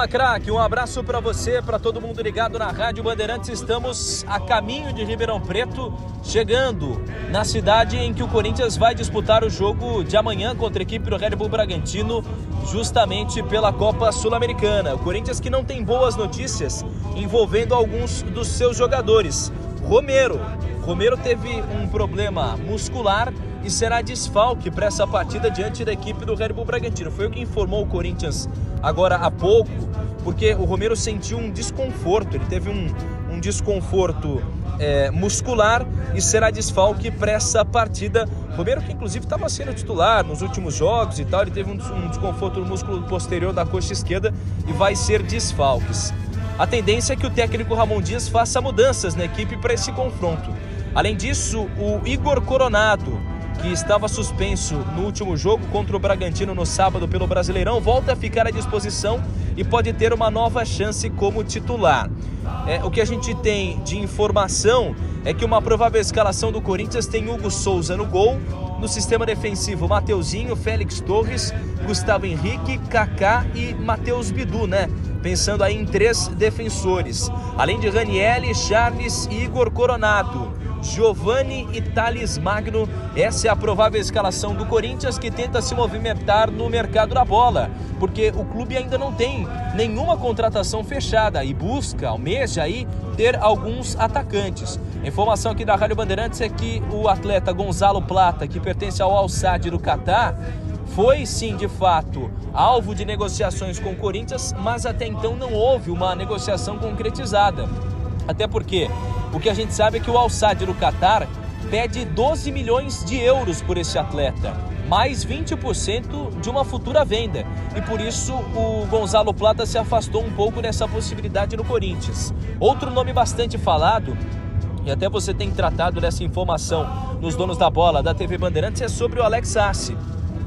Fala, craque, um abraço para você, para todo mundo ligado na Rádio Bandeirantes. Estamos a caminho de Ribeirão Preto, chegando na cidade em que o Corinthians vai disputar o jogo de amanhã contra a equipe do Red Bull Bragantino, justamente pela Copa Sul-Americana. O Corinthians que não tem boas notícias envolvendo alguns dos seus jogadores. Romero teve um problema muscular e será desfalque para essa partida diante da equipe do Red Bull Bragantino. Foi o que informou o Corinthians agora há pouco, porque o Romero sentiu um desconforto, ele teve um desconforto muscular e será desfalque para essa partida. Romero, que inclusive estava sendo titular nos últimos jogos e tal, ele teve um desconforto no músculo posterior da coxa esquerda e vai ser desfalques. A tendência é que o técnico Ramon Dias faça mudanças na equipe para esse confronto. Além disso, o Igor Coronado, que estava suspenso no último jogo contra o Bragantino no sábado pelo Brasileirão, volta a ficar à disposição e pode ter uma nova chance como titular. O que a gente tem de informação é que uma provável escalação do Corinthians tem Hugo Souza no gol, no sistema defensivo Mateuzinho, Félix Torres, Gustavo Henrique, Kaká e Matheus Bidu, né? Pensando aí em 3 defensores, além de Ranieri, Charles e Igor Coronado, Giovani e Thales Magno. Essa é a provável escalação do Corinthians, que tenta se movimentar no mercado da bola, porque o clube ainda não tem nenhuma contratação fechada e almeja aí ter alguns atacantes. A informação aqui da Rádio Bandeirantes é que o atleta Gonzalo Plata, que pertence ao Al Sadd do Catar, foi sim, de fato, alvo de negociações com o Corinthians, mas até então não houve uma negociação concretizada. Até porque o que a gente sabe é que o Al Sadd do Catar pede 12 milhões de euros por esse atleta, mais 20% de uma futura venda. E por isso o Gonzalo Plata se afastou um pouco dessa possibilidade no Corinthians. Outro nome bastante falado, e até você tem tratado dessa informação nos Donos da Bola da TV Bandeirantes, é sobre o Alex Arce,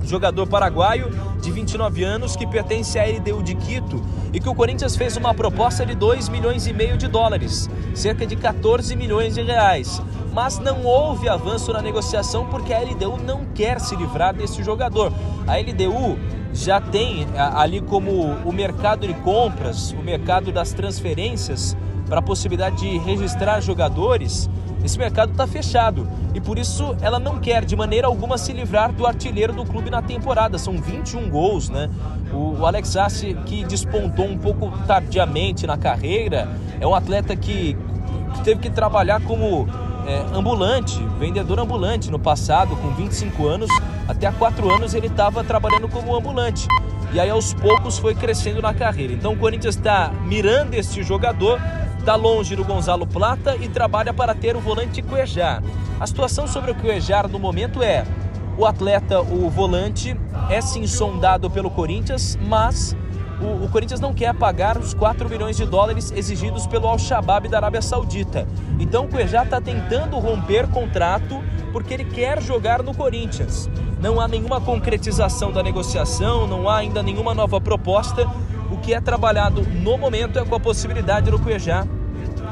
jogador paraguaio de 29 anos que pertence à LDU de Quito e que o Corinthians fez uma proposta de 2,5 milhões de dólares, cerca de 14 milhões de reais. Mas não houve avanço na negociação porque a LDU não quer se livrar desse jogador. A LDU já tem ali como o mercado de compras, o mercado das transferências para a possibilidade de registrar jogadores. Esse mercado está fechado e por isso ela não quer de maneira alguma se livrar do artilheiro do clube na temporada. São 21 gols, né? O Alex Arce, que despontou um pouco tardiamente na carreira, é um atleta que teve que trabalhar como ambulante, vendedor ambulante no passado, com 25 anos. Até há 4 anos ele estava trabalhando como ambulante. E aí aos poucos foi crescendo na carreira. Então o Corinthians está mirando esse jogador, está longe do Gonzalo Plata e trabalha para ter o volante Cuejar. A situação sobre o Cuejar no momento é: o atleta, o volante, é sim sondado pelo Corinthians, mas o Corinthians não quer pagar os 4 milhões de dólares exigidos pelo Al-Shabaab da Arábia Saudita. Então o Cuejar está tentando romper contrato porque ele quer jogar no Corinthians. Não há nenhuma concretização da negociação, não há ainda nenhuma nova proposta. O que é trabalhado no momento é com a possibilidade do Cuejar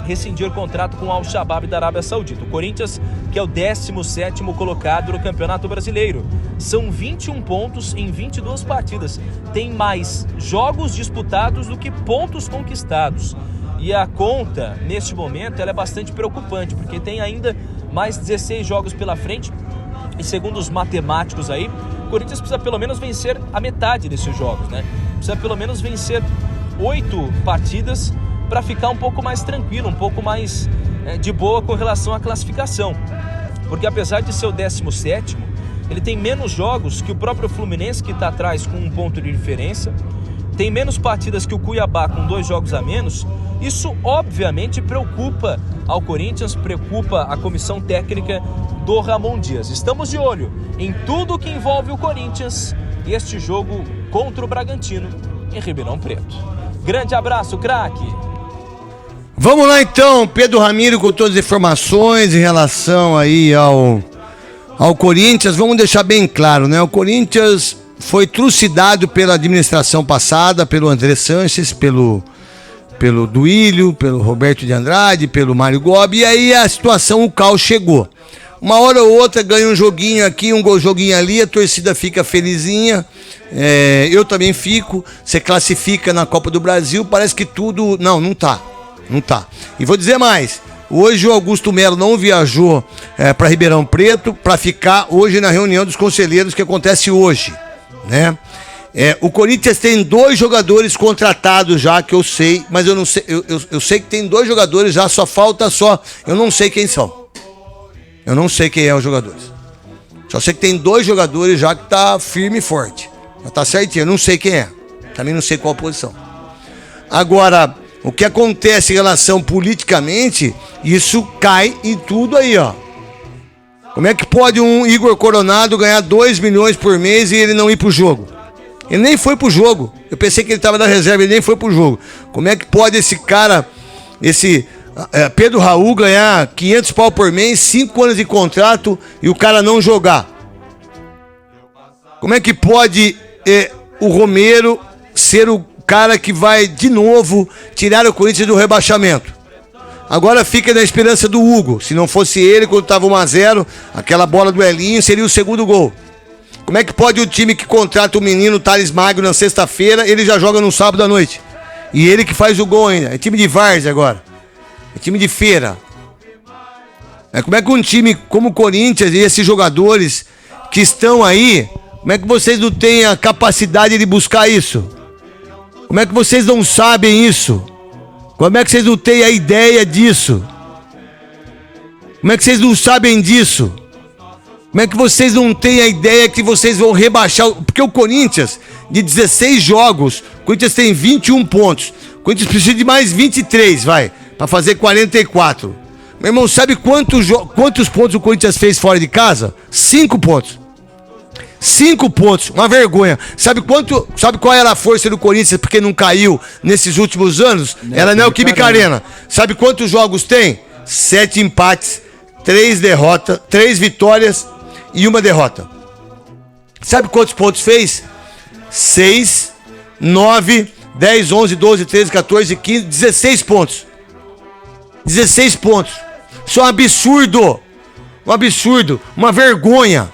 rescindir o contrato com o Al-Shabaab da Arábia Saudita. O Corinthians, que é o 17º colocado no Campeonato Brasileiro. São 21 pontos em 22 partidas. Tem mais jogos disputados do que pontos conquistados. E a conta, neste momento, ela é bastante preocupante, porque tem ainda mais 16 jogos pela frente. E segundo os matemáticos aí, o Corinthians precisa pelo menos vencer a metade desses jogos, né? Precisa pelo menos vencer 8 partidas para ficar um pouco mais tranquilo, um pouco mais de boa com relação à classificação. Porque apesar de ser o 17º, ele tem menos jogos que o próprio Fluminense, que está atrás com 1 ponto de diferença, tem menos partidas que o Cuiabá com 2 jogos a menos. Isso obviamente preocupa ao Corinthians, preocupa a comissão técnica do Ramon Dias. Estamos de olho em tudo que envolve o Corinthians e este jogo contra o Bragantino em Ribeirão Preto. Grande abraço, craque! Vamos lá então, Pedro Ramiro com todas as informações em relação aí ao Corinthians. Vamos deixar bem claro, né? O Corinthians foi trucidado pela administração passada, pelo André Sanches, pelo Duílio, pelo Roberto de Andrade, pelo Mário Gobi, e aí a situação, o caos chegou. Uma hora ou outra ganha um joguinho aqui, um joguinho ali, a torcida fica felizinha, eu também fico, você classifica na Copa do Brasil, parece que tudo... Não tá. E vou dizer mais, hoje o Augusto Melo não viajou para Ribeirão Preto para ficar hoje na reunião dos conselheiros que acontece hoje, né? O Corinthians tem 2 jogadores contratados já, que eu sei, mas eu não sei, eu sei que tem 2 jogadores já, eu não sei quem são. Eu não sei quem é os jogadores. Só sei que tem 2 jogadores já que tá firme e forte. Já tá certinho, eu não sei quem é. Também não sei qual posição. Agora, o que acontece em relação politicamente, isso cai em tudo aí, ó. Como é que pode um Igor Coronado ganhar 2 milhões por mês e ele não ir pro jogo? Ele nem foi pro jogo. Eu pensei que ele tava na reserva, ele nem foi pro jogo. Como é que pode esse cara, Pedro Raul, ganhar 500 pau por mês, 5 anos de contrato e o cara não jogar? Como é que pode o Romero ser o cara que vai de novo tirar o Corinthians do rebaixamento? Agora fica na esperança do Hugo. Se não fosse ele, quando estava 1-0, aquela bola do Elinho seria o segundo gol. Como é que pode o time que contrata o menino Thales Magno na sexta-feira, ele já joga no sábado à noite? E ele que faz o gol ainda. É time de várzea agora. É time de feira. Como é que um time como o Corinthians e esses jogadores que estão aí, como é que vocês não têm a capacidade de buscar isso? Como é que vocês não sabem isso? Como é que vocês não têm a ideia disso? Como é que vocês não sabem disso? Como é que vocês não têm a ideia que vocês vão rebaixar? Porque o Corinthians, de 16 jogos, o Corinthians tem 21 pontos. O Corinthians precisa de mais 23, para fazer 44. Meu irmão, sabe quantos pontos o Corinthians fez fora de casa? 5 pontos. 5 pontos, uma vergonha. Sabe qual era a força do Corinthians porque não caiu nesses últimos anos? Era a Neoquímica Arena. Sabe quantos jogos tem? 7 empates, 3 derrotas, 3 vitórias e 1 derrota. Sabe quantos pontos fez? 6, 9, 10, 11, 12, 13, 14, 15, 16 pontos. 16 pontos. Isso é um absurdo. Um absurdo. Uma vergonha.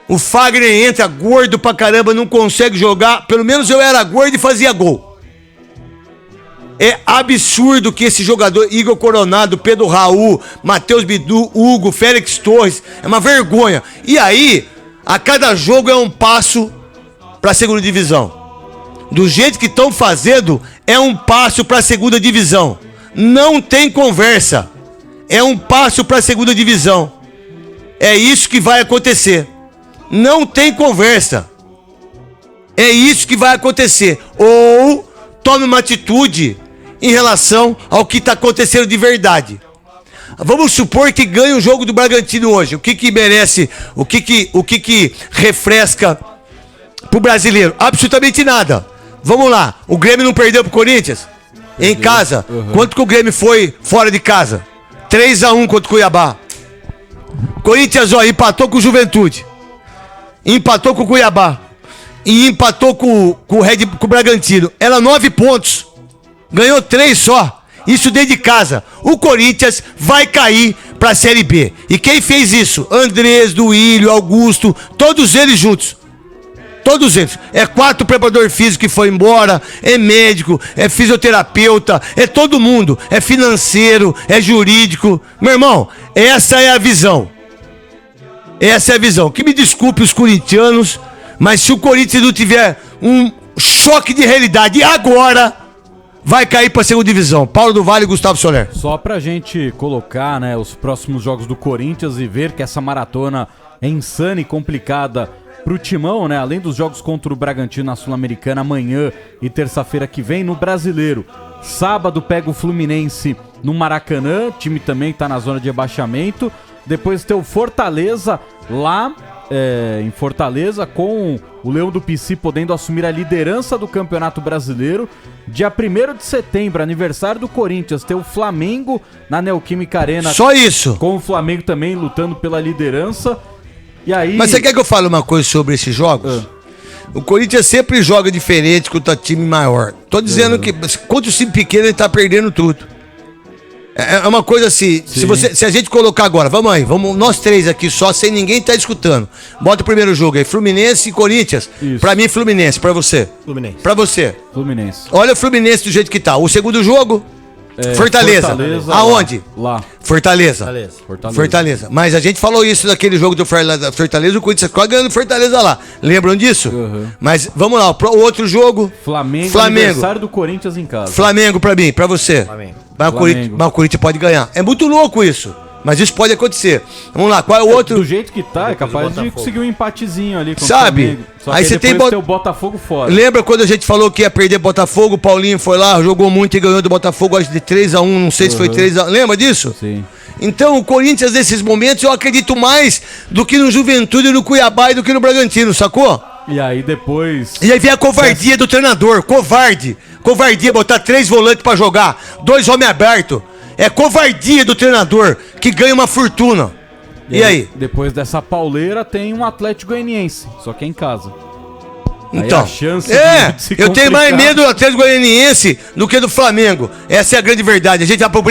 O Fagner entra gordo pra caramba, não consegue jogar. Pelo menos eu era gordo e fazia gol. É absurdo que esse jogador, Igor Coronado, Pedro Raul, Matheus Bidu, Hugo, Félix Torres, é uma vergonha. E aí, a cada jogo é um passo pra segunda divisão. Do jeito que estão fazendo, é um passo pra segunda divisão. Não tem conversa. É um passo pra segunda divisão. É isso que vai acontecer. Não tem conversa. É isso que vai acontecer. Ou tome uma atitude em relação ao que está acontecendo de verdade. Vamos supor que ganhe o jogo do Bragantino hoje. O que merece? O que refresca pro brasileiro? Absolutamente nada. Vamos lá. O Grêmio não perdeu pro Corinthians? Em casa. Quanto que o Grêmio foi fora de casa? 3-1 contra o Cuiabá. Corinthians, empatou com o Juventude. Empatou com o Cuiabá. E empatou com o Bragantino. Era 9 pontos. Ganhou 3 só. Isso dentro de casa. O Corinthians vai cair pra Série B. E quem fez isso? Andrés, Duílio, Augusto, todos eles juntos. Todos eles. É 4 preparador físico que foi embora, é médico, é fisioterapeuta, é todo mundo. É financeiro, é jurídico. Meu irmão, essa é a visão. Essa é a visão. Que me desculpe os corintianos, mas se o Corinthians não tiver um choque de realidade agora, vai cair para a segunda divisão. Paulo do Vale e Gustavo Soler. Só pra gente colocar, né, os próximos jogos do Corinthians e ver que essa maratona é insana e complicada pro Timão, né? Além dos jogos contra o Bragantino na Sul-Americana amanhã e terça-feira que vem no Brasileiro. Sábado pega o Fluminense no Maracanã, o time também tá na zona de rebaixamento. Depois tem o Fortaleza lá em Fortaleza, com o Leão do Pici podendo assumir a liderança do Campeonato Brasileiro. Dia 1º de setembro, aniversário do Corinthians, tem o Flamengo na Neoquímica Arena. Só isso. Com o Flamengo também lutando pela liderança. E aí... Mas você quer que eu fale uma coisa sobre esses jogos? O Corinthians sempre joga diferente contra time maior. Tô dizendo que contra o time pequeno ele tá perdendo tudo. É uma coisa assim, se a gente colocar agora, vamos nós três aqui só, sem ninguém tá escutando. Bota o primeiro jogo aí, Fluminense e Corinthians. Isso. Pra mim, Fluminense, pra você. Fluminense. Pra você. Fluminense. Olha o Fluminense do jeito que tá. O segundo jogo, Fortaleza. Aonde? Lá. Fortaleza. Beleza. Fortaleza. Mas a gente falou isso naquele jogo do Fortaleza, o Corinthians quase ganhando Fortaleza lá. Lembram disso? Uhum. Mas vamos lá, o outro jogo. Flamengo. Aniversário do Corinthians em casa. Flamengo pra mim, pra você. Flamengo. Mas o Corinthians pode ganhar. É muito louco isso. Mas isso pode acontecer. Vamos lá, qual é o outro? Do jeito que tá, é capaz de conseguir um empatezinho ali com Sabe? o Flamengo. Só Aí que você tem o Botafogo fora. Lembra quando a gente falou que ia perder Botafogo? O Paulinho foi lá, jogou muito e ganhou do Botafogo, acho de 3-1, não sei se foi 3-1. Lembra disso? Sim. Então o Corinthians, nesses momentos, eu acredito mais do que no Juventude, no Cuiabá e do que no Bragantino, sacou? E aí depois... E aí vem a covardia do treinador, covarde. Covardia, botar 3 volantes pra jogar, 2 homens abertos. É covardia do treinador que ganha uma fortuna. E aí? Depois dessa pauleira tem um Atlético Goianiense, só que é em casa. Então, aí a chance de se eu tenho mais complicar- medo do Atlético Goianiense do que do Flamengo. Essa é a grande verdade. A gente vai pro break.